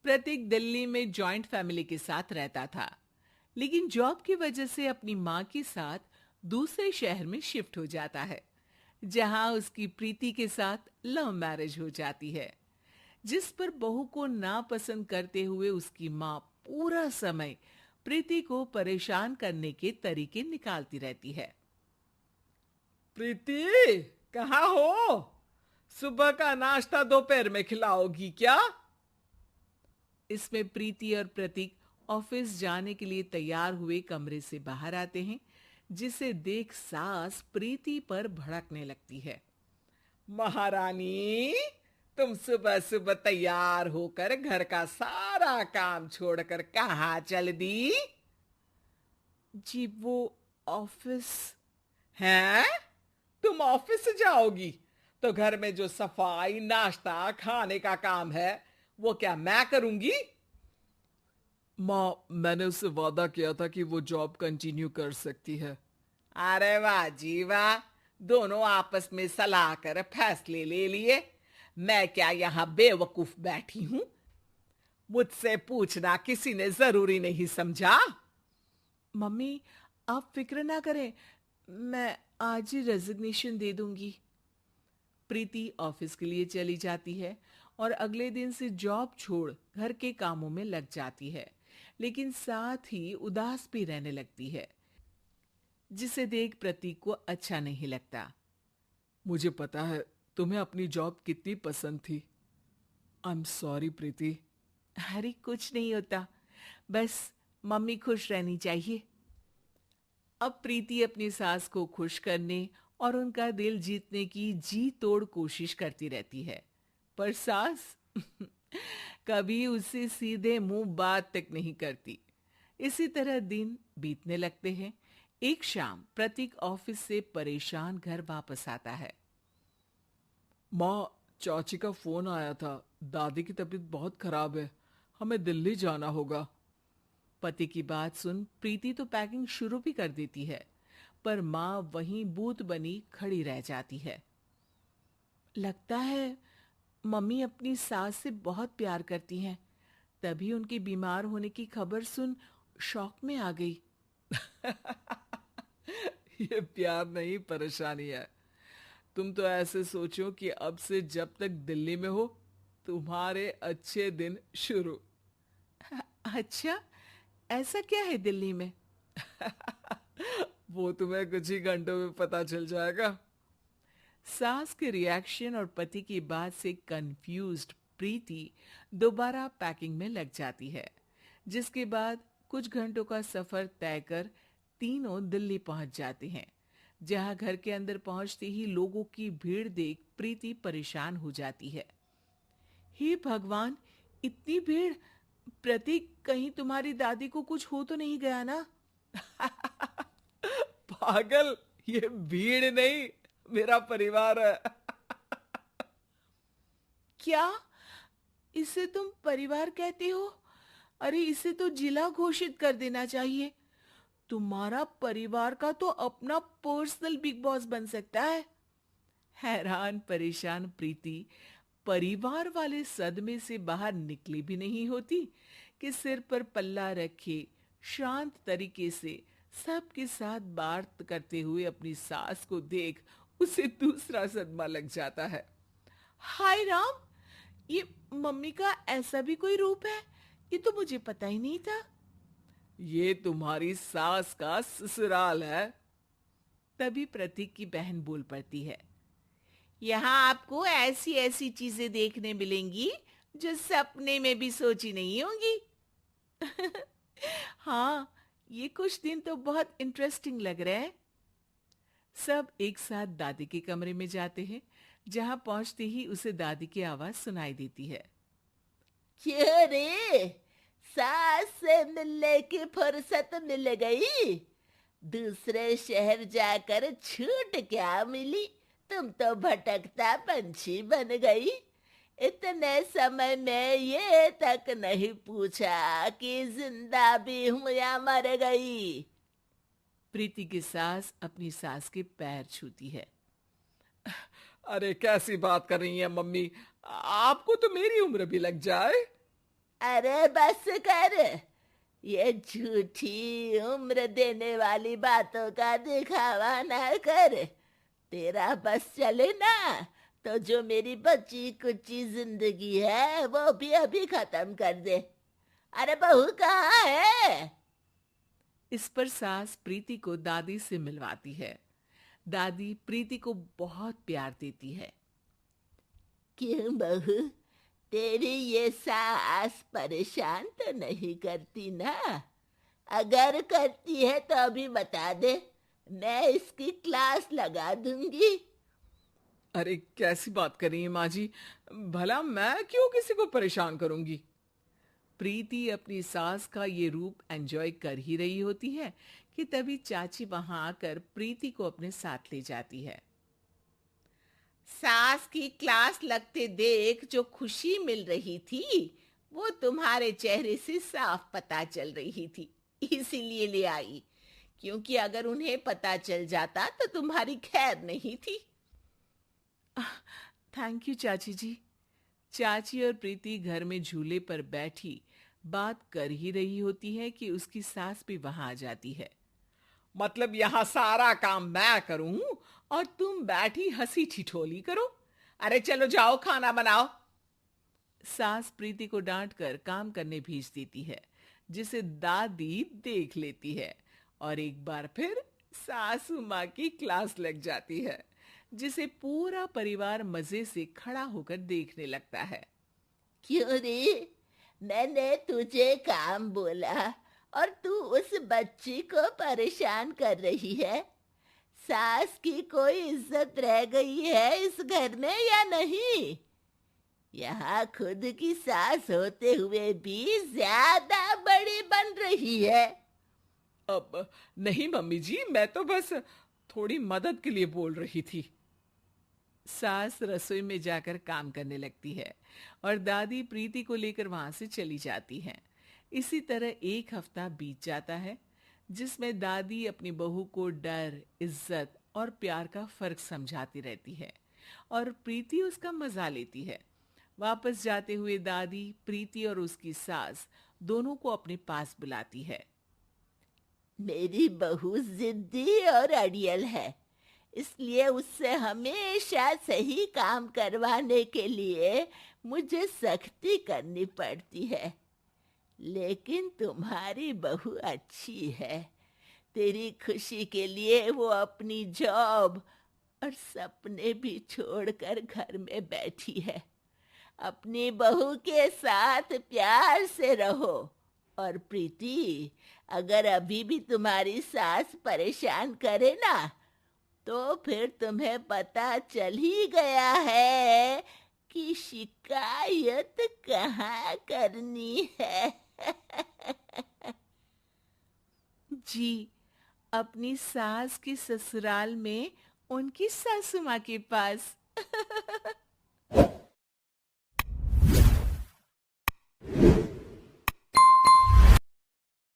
प्रतीक दिल्ली में joint family के साथ रहता था, लेकिन जॉब की वजह से अपनी माँ के साथ दूसरे शहर में शिफ्ट हो जाता है, जहां उसकी प्रीति के साथ लव मैरिज हो जाती है, जिस पर बहू को नापसंद करते हुए उसकी माँ पूरा समय प्रीति को परेशान करने के तरीके निकालती रहती है। प्रीति, कहाँ हो? सुबह का नाश्ता दोपहर में खिलाओगी क्या? इसमें प्रीति और प्रतीक ऑफिस जाने के लिए तैयार हुए कमरे से बाहर आते हैं, जिसे देख सास प्रीति पर भड़कने लगती है। महारानी, तुम सुबह सुबह तैयार होकर घर का सारा काम छोड़कर कहाँ चल दी? जी वो ऑफिस। हैं? तुम ऑफिस जाओगी तो घर में जो सफाई, नाश्ता, खाने का काम है वो क्या मैं करूंगी? माँ, मैंने उससे वादा किया था कि वो जॉब कंटिन्यू कर सकती है। अरे वाह जी वाह, दोनों आपस में सलाह कर फैसले ले लिए। मैं क्या यहाँ बेवकूफ बैठी हूं? मुझसे पूछना किसी ने जरूरी नहीं समझा? मम्मी, आप फिक्र ना करें, मैं आज ही रेजिग्नेशन दे दूंगी। प्रीति ऑफिस के लिए चली जाती है और अगले दिन से जॉब छोड़ घर के कामों में लग जाती है, लेकिन साथ ही उदास भी रहने लगती है, जिसे देख प्रतीक को अच्छा नहीं लगता। मुझे पता है तुम्हें अपनी जॉब कितनी पसंद थी। आई एम सॉरी प्रीति। अरे कुछ नहीं होता, बस मम्मी खुश रहनी चाहिए। अब प्रीति अपनी सास को खुश करने और उनका दिल जीतने की जी तोड़ कोशिश करती रहती है, पर सास कभी उससे सीधे मुंह बात तक नहीं करती। इसी तरह दिन बीतने लगते हैं। एक शाम प्रतीक ऑफिस से परेशान घर वापस आता है। माँ, चाची का फोन आया था। दादी की तबीयत बहुत खराब है, हमें दिल्ली जाना होगा। पति की बात सुन प्रीति तो पैकिंग शुरू भी कर देती है, पर माँ वहीं बूत बनी खड़ी रह जाती है। लगता है मम्मी अपनी सास से बहुत प्यार करती हैं, तभी उनके बीमार होने की खबर सुन शॉक में आ गई। ये प्यार नहीं, परेशानी है। तुम तो ऐसे सोचो कि अब से जब तक दिल्ली में हो तुम्हारे अच्छे दिन शुरू। अच्छा, ऐसा क्या है दिल्ली में? वो तुम्हें कुछ ही घंटों में पता चल जाएगा। सास के रिएक्शन और पति की बात से कंफ्यूज्ड प्रीति दोबारा पैकिंग में लग जाती है, जिसके बाद कुछ घंटों का सफर तय कर तीनों दिल्ली पहुंच जाते हैं, जहां घर के अंदर पहुंचते ही लोगों की भीड़ देख प्रीति परेशान हो जाती है। हे भगवान, इतनी भीड़! प्रतीक, कहीं तुम्हारी दादी को कुछ हो तो नहीं गया ना? पागल, ये भीड़ नहीं, मेरा परिवार है। क्या? इसे तुम परिवार कहते हो? अरे इसे तो जिला घोषित कर देना चाहिए। तुम्हारा परिवार का तो अपना पर्सनल बिग बॉस बन सकता है। हैरान परेशान प्रीति परिवार वाले सदमे से बाहर निकली भी नहीं होती कि सिर पर पल्ला रखे शांत तरीके से सबके साथ बात करते हुए अपनी सास को देख उसे दूसरा सदमा लग जाता है। हाय राम, ये मम्मी का ऐसा भी कोई रूप है? ये तो मुझे पता ही नहीं था। ये तुम्हारी सास का ससुराल है। तभी प्रतीक की बहन बोल पड़ती है। यहाँ आपको ऐसी ऐसी चीजें देखने मिलेंगी जो सपने में भी सोची नहीं होंगी। हाँ, ये कुछ दिन तो बहुत इंटरेस्टिंग लग रहे हैं। सब एक साथ दादी के कमरे में जाते हैं, जहां पहुंचते ही उसे दादी की आवाज सुनाई देती है। क्यों रे, सास से मिलने की फुर्सत मिल गई? दूसरे शहर जाकर छूट क्या मिली? तुम तो भटकता पंछी बन गई। इतने समय में ये तक नहीं पूछा कि जिंदा भी हूं या मर गई। प्रीति की सास अपनी सास के पैर छूती है। अरे कैसी बात कर रही हैं मम्मी, आपको तो मेरी उम्र भी लग जाए। अरे बस कर, ये झूठी उम्र देने वाली बातों का दिखावा ना कर। तेरा बस चले ना तो जो मेरी बची कुची जिंदगी है वो भी अभी खत्म कर दे। अरे बहू कहाँ है? इस पर सास प्रीति को दादी से मिलवाती है। दादी प्रीति को बहुत प्यार देती है। क्यों बहू, तेरी ये सास परेशान तो नहीं करती ना? अगर करती है तो अभी बता दे, मैं इसकी क्लास लगा दूंगी। अरे कैसी बात कर रही है माँ जी, भला मैं क्यों किसी को परेशान करूंगी। प्रीति अपनी सास का ये रूप एंजॉय कर ही रही होती है कि तभी चाची वहां आकर प्रीति को अपने साथ ले जाती है। सास की क्लास लगते देख जो खुशी मिल रही थी वो तुम्हारे चेहरे से साफ पता चल रही थी, इसीलिए ले आई। क्योंकि अगर उन्हें पता चल जाता तो तुम्हारी खैर नहीं थी। थैंक यू चाची जी। चाची और प्रीति घर में झूले पर बैठी बात कर ही रही होती है कि उसकी सास भी वहां आ जाती है। मतलब यहाँ सारा काम मैं करूं और तुम बैठी हंसी ठिठोली करो? अरे चलो जाओ खाना बनाओ। सास प्रीति को डांटकर काम करने भेज देती है, जिसे दादी देख लेती है और एक बार फिर सासू माँ की क्लास लग जाती है, जिसे पूरा परिवार मजे से खड़ा होकर देखने लगता है। क्यों रे, मैंने तुझे काम बोला और तू उस बच्ची को परेशान कर रही है? सास की कोई इज्जत रह गई है इस घर में या नहीं? यहाँ खुद की सास होते हुए भी ज्यादा बड़ी बन रही है। अब नहीं मम्मी जी, मैं तो बस थोड़ी मदद के लिए बोल रही थी। सास रसोई में जाकर काम करने लगती है और दादी प्रीति को लेकर वहां से चली जाती हैं। इसी तरह एक हफ्ता बीत जाता है, जिसमें दादी अपनी बहू को डर, इज्जत और प्यार का फर्क समझाती रहती है और प्रीति उसका मजा लेती है। वापस जाते हुए दादी प्रीति और उसकी सास दोनों को अपने पास बुलाती है। मेरी बहू जिद्दी और अड़ियल है, इसलिए उससे हमेशा सही काम करवाने के लिए मुझे सख्ती करनी पड़ती है। लेकिन तुम्हारी बहू अच्छी है। तेरी खुशी के लिए वो अपनी जॉब और सपने भी छोड़कर घर में बैठी है। अपनी बहू के साथ प्यार से रहो। और प्रीति, अगर अभी भी तुम्हारी सास परेशान करे ना, तो फिर तुम्हें पता चल ही गया है कि शिकायत कहाँ करनी है। जी, अपनी सास की ससुराल में उनकी सासू माँ के पास।